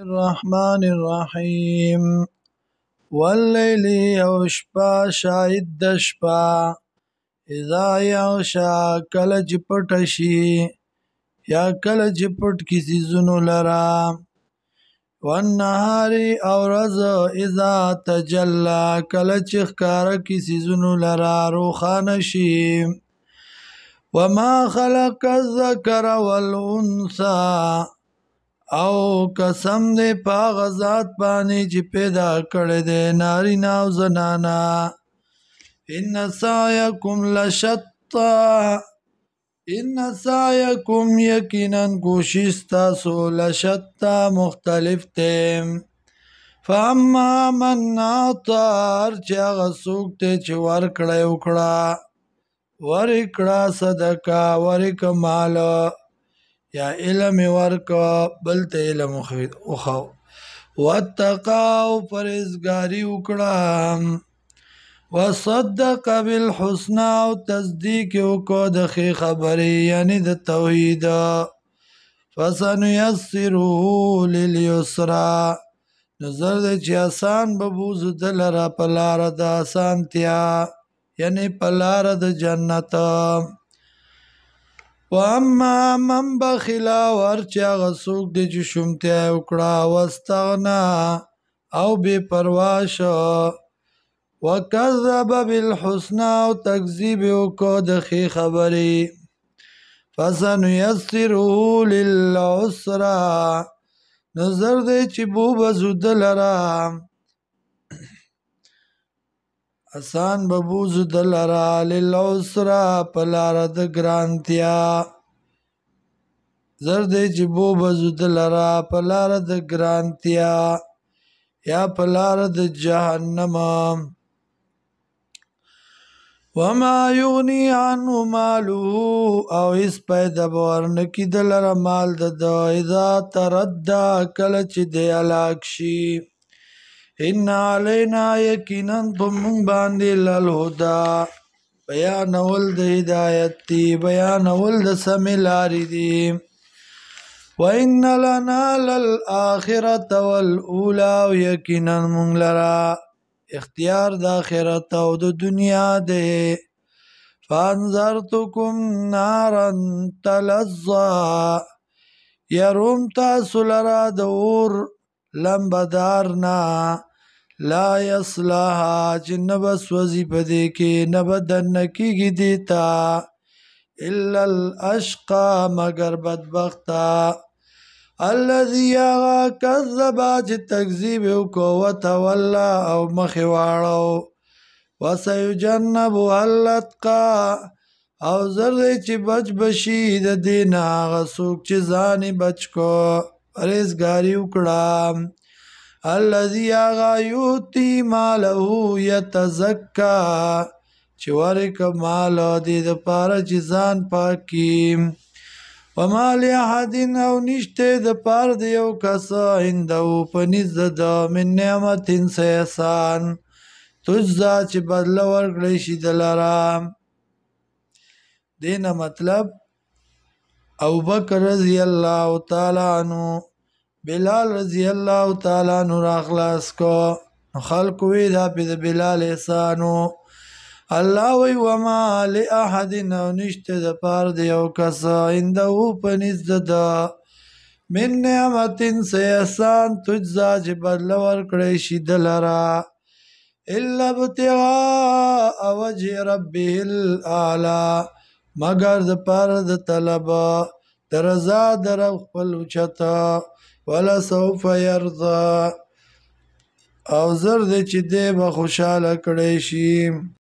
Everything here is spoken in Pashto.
الرحمن الرحیم واللیل یوشپا شاید دشپا اذا یغشا کل جپٹ شی یا کل جپٹ کسی زنو لرا والنهار اورز اذا تجلا کل چخکار کسی زنو لرا روخان شی وما خلق الذکر والانثى او قسم دې پاغ ذات باندې چې پیدا کړی دی نارینه او زنانا ان سعیکم لشتا ان سعیکم یقینا کوشش تاسو لشتا مختلف دی فاما من اعطى چې هغه څوک دی چې ورکړی وکړه ورکړه صدقه ورکړه مال یا علم ورکا بلت علم اخو واتقاو پرزگاری اکڑا وصدق بالحسنى او تصدیق وکو دخی خبری یعنی د توحید فسنیسره للیسرا نظر د چی آسان ببوز دلرا پلار د آسانتیا یعنی پلار د جنت واما من بخلا ورچا غسوک دی چې شومتیا وکړه واستغنا او بے پرواش وکذب بالحسنى او تکذیب وکړه د ښې خبرې فسنیسره للعسرى نظر دی چې بوبزو دلرا آسان ببوزو دلرا للعسرى پلار د گرانتیا زردی چې بوبزو دلرا پلار د گرانتیا یا پلار د جهنم وما یغنی عنه ماله او اس پیدا بورنکی دلرا مال د اذا تردى کله چې دی هلاک شي ان علینا یقینا پمون باندې للهدى بیانول د هدایت دی بیانول د سمې لارې دی وان لنا للآخرة والاولى یقینا مونږ لرا اختیار د آخرت او د دنیا دی فانذرتکم نارا تلظى یروم تاسو لرا د اور لمبدارنا لا یصلاها چې نبس وزی پدې کې نبدن کېږي دیتا الا الاشقى مگر بدبختا الذي یغا کذب چې تکذیب وکړو وتولى او مخې واړو وسيجنبها الاتقى او زر چې بچ بشي د دین هغه څوک چې ځان بچ کو پرهیزګاري وکړه الذي یغا یؤتی ماله یتزکا چې ورک مال دې د پاره چې ځان پاکي وما لاحد او نشته د پاره د یو کس عنده پنځ د من نعمت احسان تجزا چې بدل ورکړی شي دلرا دینه مطلب ابو بکر رضی الله تعالی عنہ بلال رضی الله تعالی عنہ راخلاص کو خلق وی دا په بلال احسانو الله وی وما لاحد او نشته د پار دی او کس عنده پنځ د من نعمت احسان تجزا چې بدل ورکړی شي دلرا الا ابتغاء وجه ربه الاعلى مگر د پار د طلب درزا در خپل چتا ولا سوف يرضى او زر دې چې دې به خوشاله کړی شي